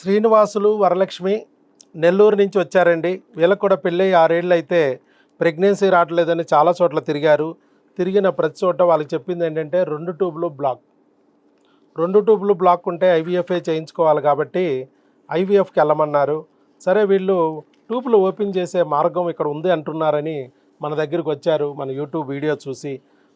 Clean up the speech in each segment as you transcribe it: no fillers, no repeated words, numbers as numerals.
శ్రీనివాసులు వరలక్ష్మి నెల్లూరు నుంచి వచ్చారండి. వీళ్ళకు కూడా పెళ్ళి 6 ఏళ్ళు అయితే ప్రెగ్నెన్సీ రావట్లేదని చాలా చోట్ల తిరిగారు. తిరిగిన ప్రతి చోట వాళ్ళకి చెప్పింది ఏంటంటే 2 ట్యూబ్లు బ్లాక్ ఉంటే ఐవీఎఫ్ఏ చేయించుకోవాలి కాబట్టి ఐవీఎఫ్కి వెళ్ళమన్నారు. సరే వీళ్ళు ట్యూబ్లు ఓపెన్ చేసే మార్గం ఇక్కడ ఉంది అంటున్నారని మన దగ్గరికి వచ్చారు. మన యూట్యూబ్ వీడియో చూసి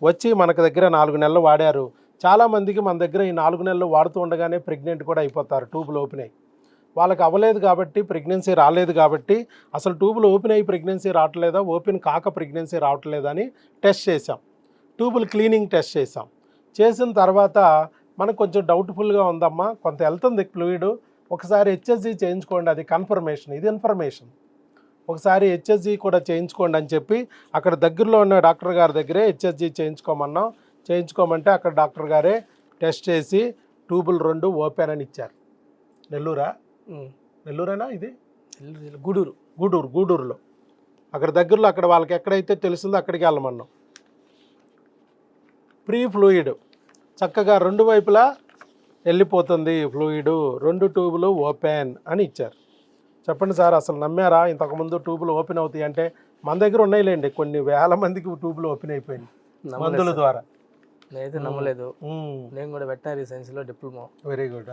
వచ్చి మనకు దగ్గర 4 నెలలు వాడారు. చాలామందికి మన దగ్గర ఈ 4 నెలలు వాడుతూ ఉండగానే ప్రెగ్నెంట్ కూడా అయిపోతారు. ట్యూబ్లు ఓపెన్ అయ్యి వాళ్ళకి అవ్వలేదు కాబట్టి, ప్రెగ్నెన్సీ రాలేదు కాబట్టి, అసలు ట్యూబులు ఓపెన్ అయ్యి ప్రెగ్నెన్సీ రావట్లేదా, ఓపెన్ కాక ప్రెగ్నెన్సీ రావట్లేదా అని టెస్ట్ చేసాం. ట్యూబులు క్లీనింగ్ టెస్ట్ చేసాం. చేసిన తర్వాత మనకు కొంచెం డౌట్ఫుల్గా ఉందమ్మా, కొంత వెళ్తుంది ఫ్లూయిడ్, ఒకసారి హెచ్ఎస్జీ చేయించుకోండి, అది కన్ఫర్మేషన్, ఇది ఇన్ఫర్మేషన్, ఒకసారి హెచ్ఎస్జీ కూడా చేయించుకోండి అని చెప్పి అక్కడ దగ్గరలో ఉన్న డాక్టర్ గారి దగ్గరే హెచ్ఎస్జీ చేయించుకోమన్నాం. చేయించుకోమంటే అక్కడ డాక్టర్ గారే టెస్ట్ చేసి ట్యూబులు 2 ఓపెన్ అని ఇచ్చారు. నెల్లూరేనా ఇది? గూడూరులో అక్కడ దగ్గరలో, అక్కడ వాళ్ళకి ఎక్కడైతే తెలిసిందో అక్కడికి వెళ్ళమన్నాం. ప్రీ ఫ్లూయిడ్ చక్కగా 2 వైపులా వెళ్ళిపోతుంది ఫ్లూయిడ్, 2 ట్యూబులు ఓపెన్ అని ఇచ్చారు. చెప్పండి సార్, అసలు నమ్మారా? ఇంతకుముందు ట్యూబులు ఓపెన్ అవుతాయి అంటే మన దగ్గర ఉన్నాయిలేండి, కొన్ని వేల మందికి ట్యూబులు ఓపెన్ అయిపోయింది మందుల ద్వారా. నేనైతే నమ్మలేదు. నేను కూడా వెటనరీ సైన్స్లో diploma. Very good.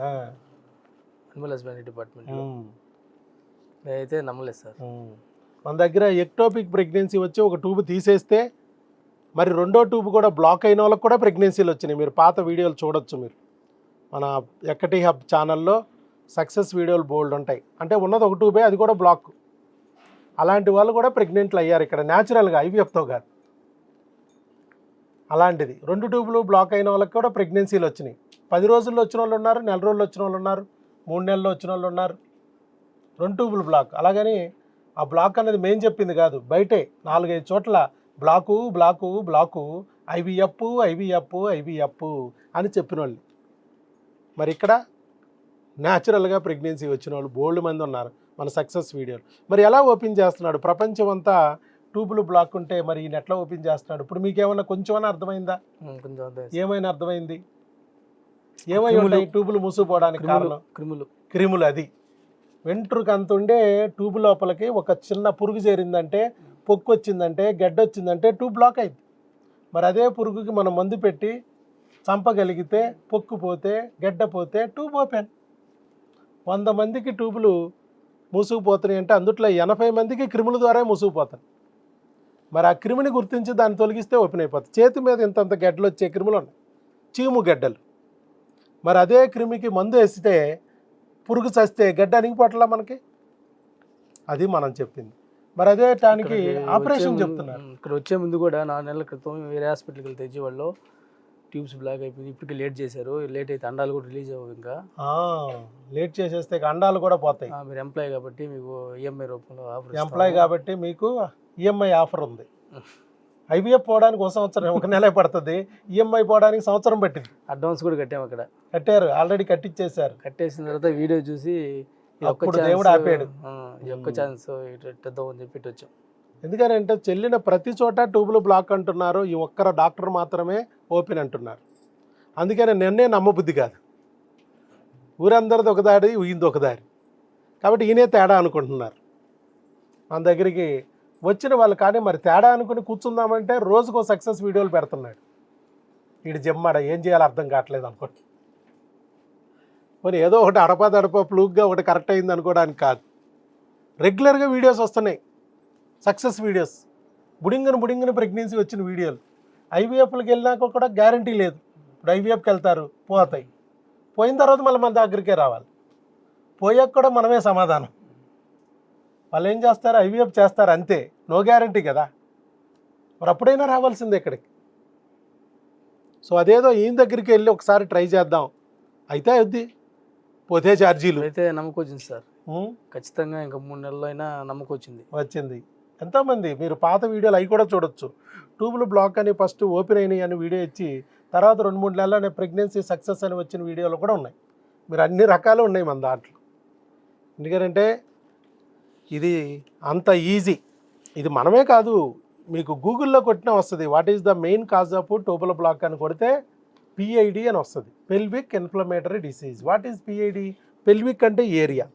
Animal husbandry department. నేనైతే నమ్మలేదు సార్. మన దగ్గర ఎక్టోపిక్ ప్రెగ్నెన్సీ వచ్చి ఒక ట్యూబ్ తీసేస్తే మరి 2వ ట్యూబ్ కూడా బ్లాక్ అయిన వాళ్ళకి కూడా ప్రెగ్నెన్సీలు వచ్చినాయి. మీరు పాత వీడియోలు చూడొచ్చు. మీరు మన ఎక్కటి హబ్ ఛానల్లో సక్సెస్ వీడియోలు బోల్డ్ ఉంటాయి. అంటే ఉన్నది ఒక ట్యూబే, అది కూడా బ్లాక్. అలాంటి వాళ్ళు కూడా ప్రెగ్నెంట్లు అయ్యారు ఇక్కడ న్యాచురల్గా, ఐవీఎఫ్తో కాదు. అలాంటిది 2 ట్యూబులు బ్లాక్ అయిన వాళ్ళకి కూడా ప్రెగ్నెన్సీలు వచ్చినాయి. 10 రోజుల్లో వచ్చిన వాళ్ళు ఉన్నారు, నెల రోజుల్లో వచ్చిన వాళ్ళు ఉన్నారు, 3 నెలల్లో వచ్చిన వాళ్ళు ఉన్నారు. 2 ట్యూబులు బ్లాక్. అలాగని ఆ బ్లాక్ అనేది మేము చెప్పింది కాదు, బయటే 4-5 చోట్ల బ్లాకు ఐవీఎఫ్ అని చెప్పిన వాళ్ళు. మరి ఇక్కడ న్యాచురల్గా ప్రెగ్నెన్సీ వచ్చిన వాళ్ళు బోల్డ్ మంది ఉన్నారు మన సక్సెస్ వీడియోలు. మరి ఎలా ఓపెన్ చేస్తున్నాడు? ప్రపంచం అంతా ట్యూబులు బ్లాక్ ఉంటే మరి ఈయన ఎట్లా ఓపెన్ చేస్తున్నాడు? ఇప్పుడు మీకేమన్నా కొంచెమైనా అర్థమైందా? ఏమైనా అర్థమైంది? ఏమై ఉంటాయి ట్యూబులు మూసుకుపోవడానికి కారణం? క్రిములు. అది వెంట్రుక అంత ఉండే ట్యూబ్ లోపలికి ఒక చిన్న పురుగు చేరిందంటే, పొక్కు వచ్చిందంటే, గడ్డ వచ్చిందంటే ట్యూబ్ బ్లాక్ అయింది. మరి అదే పురుగుకి మనం మందు పెట్టి చంపగలిగితే, పొక్కు పోతే, గడ్డ పోతే ట్యూబ్ ఓపెన్. 100 మందికి ట్యూబులు మూసుకుపోతున్నాయి అంటే అందుట్లో 80 మందికి క్రిముల ద్వారా మూసుకుపోతాయి. మరి ఆ క్రిమిని గుర్తించి దాన్ని తొలగిస్తే ఓపెన్ అయిపోతుంది. చేతి మీద ఇంతంత గడ్డలు వచ్చే క్రిములు ఉన్నాయి, చీము గడ్డలు. మరి అదే క్రిమికి మందు వేస్తే, పురుగు చస్తే గడ్డ అణిగిపోట్లా మనకి. అది మనం చెప్పింది. మరి అదే దానికి ఆపరేషన్ చెప్తున్నారు. ఇక్కడ వచ్చే ముందు కూడా 4 నెలల క్రితం వేరే హాస్పిటల్కి వెళ్తే తెచ్చేవాళ్ళు ట్యూబ్స్ బ్లాక్ అయిపోయింది. ఇప్పటికి లేట్ చేశారు. లేట్ అయితే అండాలు కూడా రిలీజ్ అవ్వవు. ఇంకా లేట్ చేసేస్తే అండాలు కూడా పోతాయి. మీరు ఎంప్లాయ్ కాబట్టి మీకు ఈఎంఐ రూపంలో ఆఫర్. ఎంప్లాయ్ కాబట్టి మీకు ఈఎంఐ ఆఫర్ ఉంది. ఐవీఎఫ్ పోవడానికి 1 సంవత్సరం, 1 నెలే పడుతుంది. ఈఎంఐ పోవడానికి సంవత్సరం పట్టింది. అడ్వాన్స్ కూడా కట్టాము. అక్కడ కట్టారు, ఆల్రెడీ కట్టించేశారు. కట్టేసిన తర్వాత వీడియో చూసి దేవుడు ఆపాడు. ఈ ఒక్క ఛాన్స్ ఇట్లా అని చెప్పి వచ్చాం. ఎందుకంటే చెల్లిన ప్రతి చోట ట్యూబులు బ్లాక్ అంటున్నారు, ఈ ఒక్కరు డాక్టర్ మాత్రమే ఓపెన్ అంటున్నారు. అందుకని నిన్నే నమ్మబుద్ధి కాదు. ఊరందరిది ఒక దారి, ఈయనది ఒక దారి. కాబట్టి ఈయనే తేడా అనుకుంటున్నారు. మన దగ్గరికి వచ్చిన వాళ్ళు. కానీ మరి తేడా అనుకుని కూర్చుందామంటే రోజుకో సక్సెస్ వీడియోలు పెడుతున్నాడు. వీడు జమ్మాడ ఏం చేయాలో అర్థం కావట్లేదు అనుకోండి. మరి ఏదో ఒకటి అడపదడప ఫ్లూక్గా ఒకటి కరెక్ట్ అయింది అనుకోవడానికి కాదు. రెగ్యులర్గా వీడియోస్ వస్తున్నాయి, సక్సెస్ వీడియోస్. బుడింగన ప్రెగ్నెన్సీ వచ్చిన వీడియోలు. ఐవీఎఫ్కి వెళ్ళినాక కూడా గ్యారంటీ లేదు. ఇప్పుడు ఐవీఎఫ్కి వెళ్తారు, పోతాయి. పోయిన తర్వాత మళ్ళీ మన దగ్గరికే రావాలి. పోయాక కూడా మనమే సమాధానం. వాళ్ళు ఏం చేస్తారు? ఐవీఎఫ్ చేస్తారు అంతే, నో గ్యారంటీ కదా. మరి అప్పుడైనా రావాల్సిందే ఇక్కడికి. సో అదేదో ఈయన దగ్గరికి వెళ్ళి ఒకసారి ట్రై చేద్దాం, అయితే అవుద్ది, పోతే ఛార్జీలు. అయితే నమ్మకం వచ్చింది సార్, ఖచ్చితంగా. ఇంకా 3 నెలల్లో అయినా నమ్మకం వచ్చింది. ఎంతోమంది మీరు పాత వీడియోలు అవి కూడా చూడొచ్చు. ట్యూబులు బ్లాక్ అని ఫస్ట్ ఓపెన్ అయినాయి అని వీడియో ఇచ్చి తర్వాత 2-3 నెలలనే ప్రెగ్నెన్సీ సక్సెస్ అని వచ్చిన వీడియోలు కూడా ఉన్నాయి. మీరు అన్ని రకాలు ఉన్నాయి మన దాంట్లో. ఎందుకంటే ఇది అంత ఈజీ. ఇది మనమే కాదు, మీకు గూగుల్లో కొట్టినా వస్తుంది. What is the main cause of tubal block అని కొడితే PID అని వస్తుంది, pelvic inflammatory disease. What is PID? Pelvic అంటే ఏరియా,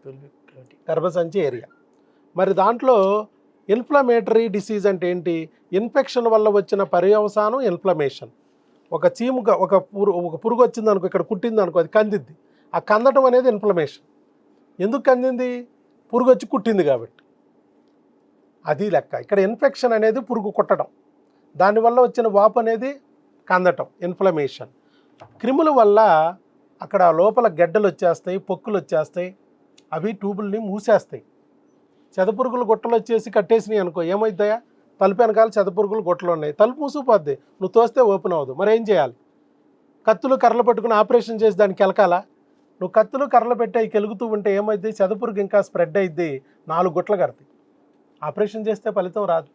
గర్భసంచి ఏరియా. మరి దాంట్లో ఇన్ఫ్లమేటరీ డిసీజ్ అంటే ఏంటి? ఇన్ఫెక్షన్ వల్ల వచ్చిన పర్యవసానం ఇన్ఫ్లమేషన్. ఒక చీముగా ఒక పురుగు వచ్చింది అనుకో, ఇక్కడ కుట్టింది అనుకో, అది కందిద్ది. ఆ కందటం అనేది ఇన్ఫ్లమేషన్. ఎందుకు కందింది? పురుగు వచ్చి కుట్టింది కాబట్టి. అది లెక్క. ఇక్కడ ఇన్ఫెక్షన్ అనేది పురుగు కుట్టడం, దానివల్ల వచ్చిన వాపు అనేది కందటం, ఇన్ఫ్లమేషన్. క్రిముల వల్ల అక్కడ లోపల గెడ్డలు వచ్చేస్తాయి, పొక్కులు వచ్చేస్తాయి, అవి ట్యూబుల్ని మూసేస్తాయి. చెదపురుగులు గుట్టలు వచ్చేసి కట్టేసినాయి అనుకో, ఏమవుతాయా? తలుపు వెనకాల చెదపురుగులు గుట్టలు ఉన్నాయి, తలుపు మూసుకుపోద్ది, నువ్వు తోస్తే ఓపెన్ అవ్వదు. మరి ఏం చేయాలి? కత్తులు కర్రలు పెట్టుకుని ఆపరేషన్ చేసి దానికి కెలకాలా? నువ్వు కత్తులు కర్రలు పెట్టి అవి కెలుగుతూ ఉంటే ఏమైద్ది? చెదపురుగు ఇంకా స్ప్రెడ్ అయ్యిద్ది, 4 గుట్టలు కడతాయి. ఆపరేషన్ చేస్తే ఫలితం రాదు.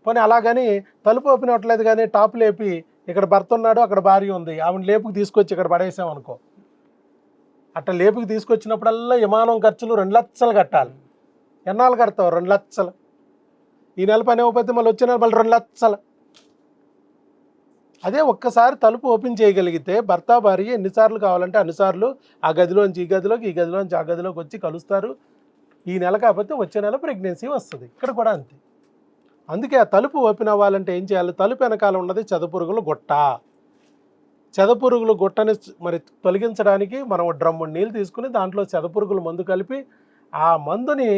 పోనీ అలాగని తలుపు ఓపెన్ అవ్వట్లేదు కానీ టాప్ లేపి ఇక్కడ భర్త ఉన్నాడు, అక్కడ భార్య ఉంది, ఆవిడ లేపుకి తీసుకొచ్చి ఇక్కడ పడేసాం అనుకో, అట్లా లేపుకి తీసుకొచ్చినప్పుడల్లా విమానం ఖర్చులు 2 లక్షలు కట్టాలి. ఎన్నాళ్ళు కడతావు? 2 లక్షలు. ఈ నెల పని అవ్వకపోతే మళ్ళీ వచ్చే నెల మళ్ళీ 2 లక్షలు. అదే ఒక్కసారి తలుపు ఓపెన్ చేయగలిగితే భర్త భార్య ఎన్నిసార్లు కావాలంటే అన్నిసార్లు ఆ గదిలోంచి ఈ గదిలోకి, ఈ గదిలోంచి ఆ గదిలోకి వచ్చి కలుస్తారు. ఈ నెల కాకపోతే వచ్చే నెల ప్రెగ్నెన్సీ వస్తుంది. ఇక్కడ కూడా అంతే. అందుకే ఆ తలుపు ఓపెన్ అవ్వాలంటే ఏం చేయాలి? తలుపు వెనకాల ఉన్నది చెదపురుగుల గుట్ట. చెదపురుగుల గుట్టని మరి తొలగించడానికి మనం డ్రమ్ము నీళ్ళు తీసుకుని దాంట్లో చెదపురుగుల మందు కలిపి ఆ మందుని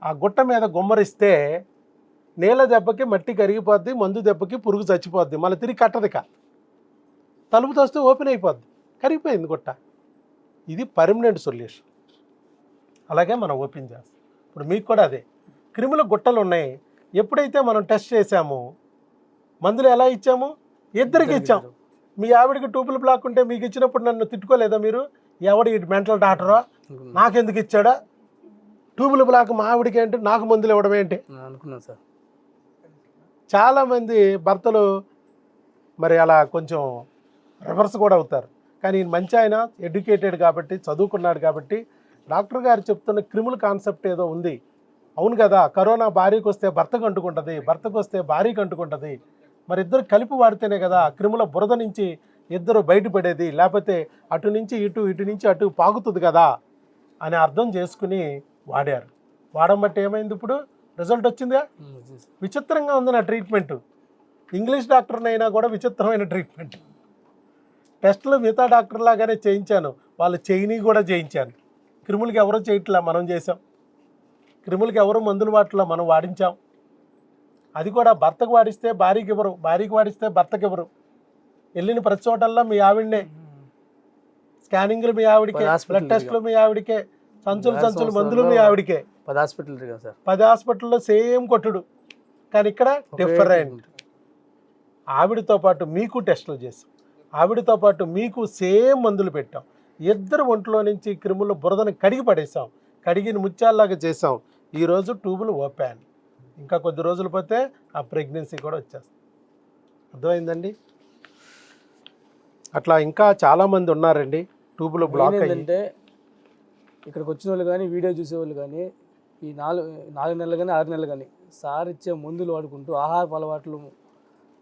ఆ గుట్ట మీద గుమ్మరిస్తే నీళ్ళ దెబ్బకి మట్టి కరిగిపోద్ది, మందు దెబ్బకి పురుగు చచ్చిపోద్ది, మళ్ళీ తిరిగి కట్టదిక. తలుపు తోస్తే ఓపెన్ అయిపోద్ది, కరిగిపోయింది గుట్ట. ఇది పర్మనెంట్ సొల్యూషన్. అలాగే మనం ఓపెన్ చేస్తాం. ఇప్పుడు మీకు కూడా అదే క్రిముల గుట్టలు ఉన్నాయి. ఎప్పుడైతే మనం టెస్ట్ చేసామో మందులు ఎలా ఇచ్చాము? ఇద్దరికి ఇచ్చాం. మీ ఆవిడికి ట్యూబుల్ బ్లాక్ ఉంటే మీకు ఇచ్చినప్పుడు నన్ను తిట్టుకోలేదా మీరు? ఎవడు ఈ మెంటల్ డాక్టరో, నాకెందుకు ఇచ్చాడా? ట్యూబుల్ బ్లాక్ మా ఆవిడికి ఏంటి, నాకు మందులు ఇవ్వడం ఏంటి అనుకున్నాను సార్. చాలామంది భర్తలు మరి అలా కొంచెం రివర్స్ కూడా అవుతారు. కానీ ఈయన మంచి ఆయన, ఎడ్యుకేటెడ్ కాబట్టి, చదువుకున్నాడు కాబట్టి డాక్టర్ గారు చెప్తున్న క్రిముల కాన్సెప్ట్ ఏదో ఉంది. అవును కదా, కరోనా భార్యకు వస్తే భర్తకు అంటుకుంటుంది, భర్తకు వస్తే భార్యకు అంటుకుంటుంది. మరి ఇద్దరు కలిపి వాడితేనే కదా క్రిముల బురద నుంచి ఇద్దరు బయటపడేది, లేకపోతే అటు నుంచి ఇటు, ఇటు నుంచి అటు పాకుతుంది కదా అని అర్థం చేసుకుని వాడారు. వాడడం బట్టి ఏమైంది? ఇప్పుడు రిజల్ట్ వచ్చిందిగా. విచిత్రంగా ఉంది నా ట్రీట్మెంట్. ఇంగ్లీష్ డాక్టర్నైనా కూడా విచిత్రమైన ట్రీట్మెంట్. టెస్టులు మిగతా డాక్టర్ లాగానే చేయించాను, వాళ్ళు చేయని కూడా చేయించాను. క్రిములకి ఎవరో చేయట్లా, మనం చేసాం. క్రిములకి ఎవరు మందులు వాటిలో మనం వాడించాం. అది కూడా భర్తకు వాడిస్తే భార్యకి ఇవ్వరు, భార్యకి వాడిస్తే భర్తకి ఇవ్వరు. వెళ్ళిన ప్రతి చోటల్లా మీ ఆవిడనే, స్కానింగ్లు మీ ఆవిడికే, బ్లడ్ టెస్టులు మీ ఆవిడికే, సంచులు మందులు మీ ఆవిడికే. 10 హాస్పిటల్ సార్, 10 హాస్పిటల్లో సేమ్ కొట్టుడు. కానీ ఇక్కడ డిఫరెంట్. ఆవిడతో పాటు మీకు టెస్టులు చేసాం, ఆవిడతో పాటు మీకు సేమ్ మందులు పెట్టాం. ఇద్దరు ఒంట్లో నుంచి క్రిముల బురదను కడిగి పడేసాం, కడిగిన ముత్యాల్లాగా చేసాం. ఈరోజు ట్యూబులు ఓపెన్. ఇంకా కొద్ది రోజులు పోతే ఆ ప్రెగ్నెన్సీ కూడా వచ్చేస్తుంది. అర్థమైందండి? అట్లా ఇంకా చాలామంది ఉన్నారండి ట్యూబులు బ్లాక్ అయ్యిందంటే. ఇక్కడికి వచ్చిన వాళ్ళు కానీ, వీడియో చూసేవాళ్ళు కానీ, ఈ 4 నెలలు కానీ 6 నెలలు కానీ సార్ ఇచ్చే మందులు వాడుకుంటూ ఆహారపు అలవాట్లు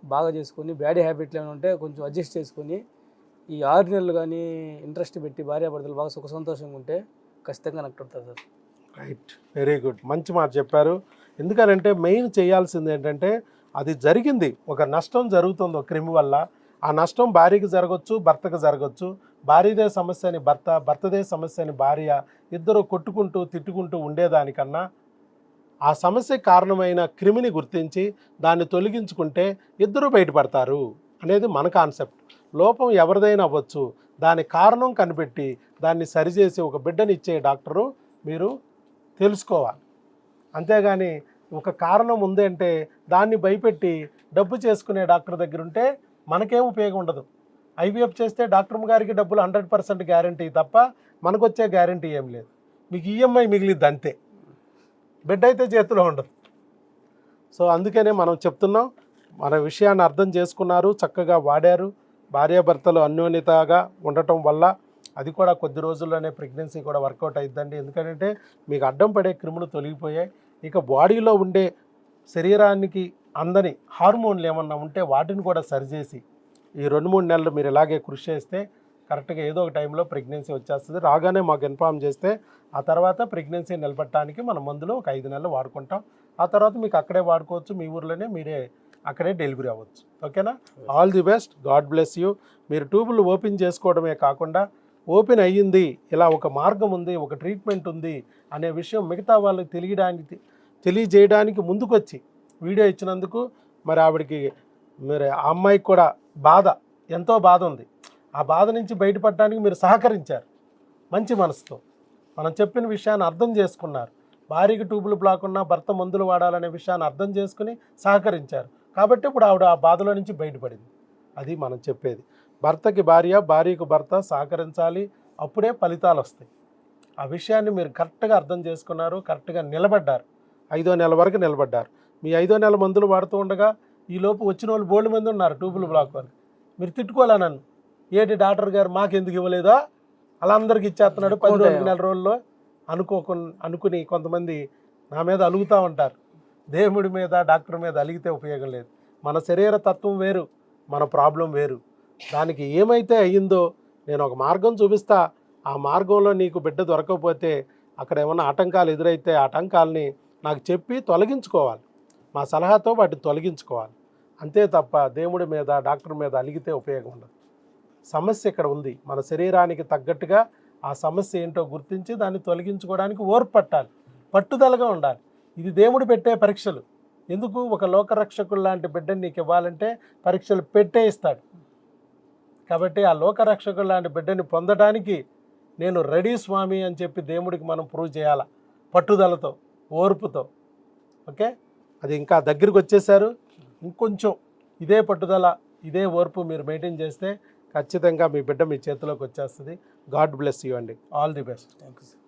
బాగా చేసుకొని, బ్యాడ్ హ్యాబిట్లు ఏమైనా ఉంటే కొంచెం అడ్జస్ట్ చేసుకొని, ఈ 6 నెలలు కానీ ఇంట్రెస్ట్ పెట్టి భార్యాభర్తలు బాగా సుఖ సంతోషంగా ఉంటే ఖచ్చితంగా కనెక్ట్ అవుతారు సార్. రైట్, వెరీ గుడ్, మంచి మాట చెప్పారు. ఎందుకనంటే మెయిన్ చేయాల్సింది ఏంటంటే, అది జరిగింది, ఒక నష్టం జరుగుతుంది ఒక క్రిమి వల్ల. ఆ నష్టం భార్యకి జరగచ్చు, భర్తకు జరగచ్చు. భార్యదే సమస్యని భర్త, భర్తదే సమస్యని భార్య, ఇద్దరు కొట్టుకుంటూ తిట్టుకుంటూ ఉండేదానికన్నా ఆ సమస్యకు కారణమైన క్రిమిని గుర్తించి దాన్ని తొలగించుకుంటే ఇద్దరు బయటపడతారు అనేది మన కాన్సెప్ట్. లోపం ఎవరిదైనా అవ్వచ్చు, దాని కారణం కనిపెట్టి దాన్ని సరిచేసి ఒక బిడ్డనిచ్చే డాక్టరు మీరు తెలుసుకోవాలి. అంతేగాని ఒక కారణం ఉందంటే దాన్ని భయపెట్టి డబ్బు చేసుకునే డాక్టర్ దగ్గర ఉంటే మనకేం ఉపయోగం ఉండదు. ఐవీఎఫ్ చేస్తే డాక్టర్ గారికి డబ్బులు 100% గ్యారంటీ తప్ప మనకు వచ్చే గ్యారంటీ ఏం లేదు. మీకు ఈఎంఐ మిగిలిద్ది అంతే, బిడ్డ అయితే చేతిలో ఉండదు. సో అందుకనే మనం చెప్తున్నాం, మన విషయాన్ని అర్థం చేసుకున్నారు, చక్కగా వాడారు. భార్యాభర్తలు అన్యోన్యతగా ఉండటం వల్ల అది కూడా కొద్ది రోజుల్లోనే ప్రెగ్నెన్సీ కూడా వర్కౌట్ అయిద్దండి. ఎందుకంటే మీకు అడ్డం పడే క్రిములు తొలగిపోయాయి. ఇక బాడీలో ఉండే శరీరానికి అందని హార్మోన్లు ఏమన్నా ఉంటే వాటిని కూడా సరిచేసి ఈ 2-3 నెలలు మీరు ఇలాగే కృషి చేస్తే కరెక్ట్గా ఏదో ఒక టైంలో ప్రెగ్నెన్సీ వచ్చేస్తుంది. రాగానే మాకు ఇన్ఫామ్ చేస్తే ఆ తర్వాత ప్రెగ్నెన్సీ నిలబెట్టడానికి మన మందులు ఒక 5 నెలలు వాడుకుంటాం. ఆ తర్వాత మీకు అక్కడే వాడుకోవచ్చు, మీ ఊర్లోనే మీరే అక్కడే డెలివరీ అవ్వచ్చు. ఓకేనా? All the best, God bless you. మీరు ట్యూబులు ఓపెన్ చేసుకోవడమే కాకుండా ఓపెన్ అయ్యింది, ఇలా ఒక మార్గం ఉంది, ఒక ట్రీట్మెంట్ ఉంది అనే విషయం మిగతా వాళ్ళకి తెలియజేయడానికి ముందుకొచ్చి వీడియో ఇచ్చినందుకు మరి ఆవిడకి మరి ఆ అమ్మాయికి కూడా ఎంతో బాధ ఉంది. ఆ బాధ నుంచి బయటపడడానికి మీరు సహకరించారు మంచి మనసుతో. మనం చెప్పిన విషయాన్ని అర్థం చేసుకున్నారు. భార్యకి ట్యూబులు బ్లాక్ ఉన్నా భర్త మందులు వాడాలనే విషయాన్ని అర్థం చేసుకుని సహకరించారు. కాబట్టి ఇప్పుడు ఆవిడ ఆ బాధలో నుంచి బయటపడింది. అది మనం చెప్పేది. భర్తకి భార్య, భార్యకు భర్త సహకరించాలి, అప్పుడే ఫలితాలు వస్తాయి. ఆ విషయాన్ని మీరు కరెక్ట్గా అర్థం చేసుకున్నారు, కరెక్ట్గా నిలబడ్డారు. 5వ నెల వరకు నిలబడ్డారు. మీ 5వ నెల మందులు వాడుతూ ఉండగా ఈలోపు వచ్చిన వాళ్ళు బోల్డ్ మంది ఉన్నారు ట్యూబులు బ్లాక్ వరకు. మీరు తిట్టుకోలే నన్ను, ఏంటి డాక్టర్ గారు మాకెందుకు ఇవ్వలేదా, అలా అందరికి ఇచ్చేస్తున్నాడు 10 రోజులు నెల రోజుల్లో అనుకుని కొంతమంది నా మీద అలుగుతూ ఉంటారు. దేవుడి మీద డాక్టర్ మీద అలిగితే ఉపయోగం లేదు. మన శరీర తత్వం వేరు, మన ప్రాబ్లం వేరు. దానికి ఏమైతే అయ్యిందో నేను ఒక మార్గం చూపిస్తా, ఆ మార్గంలో నీకు బిడ్డ దొరకకపోతే అక్కడ ఏమన్నా ఆటంకాలు ఎదురైతే ఆటంకాలని నాకు చెప్పి తొలగించుకోవాలి. మా సలహాతో వాటిని తొలగించుకోవాలి. అంతే తప్ప దేవుడి మీద డాక్టర్ మీద అలిగితే ఉపయోగం ఉండదు. సమస్య ఇక్కడ ఉంది. మన శరీరానికి తగ్గట్టుగా ఆ సమస్య ఏంటో గుర్తించి దాన్ని తొలగించుకోవడానికి ఓర్పు పట్టాలి, పట్టుదలగా ఉండాలి. ఇది దేవుడు పెట్టే పరీక్షలు. ఎందుకు? ఒక లోకరక్షకుడు లాంటి బిడ్డని నీకు ఇవ్వాలంటే పరీక్షలు పెట్టే ఇస్తాడు. కాబట్టి ఆ లోకరక్షకుడు లాంటి బిడ్డని పొందడానికి నేను రెడీ స్వామి అని చెప్పి దేవుడికి మనం ప్రూవ్ చేయాలి, పట్టుదలతో, ఓర్పుతో. ఓకే, అది ఇంకా దగ్గరికి వచ్చేసారు. ఇంకొంచెం ఇదే పట్టుదల, ఇదే ఓర్పు మీరు మెయింటైన్ చేస్తే ఖచ్చితంగా మీ బిడ్డ మీ చేతిలోకి వచ్చేస్తుంది. గాడ్ బ్లెస్ యూ అండి. All the best. Thank you sir.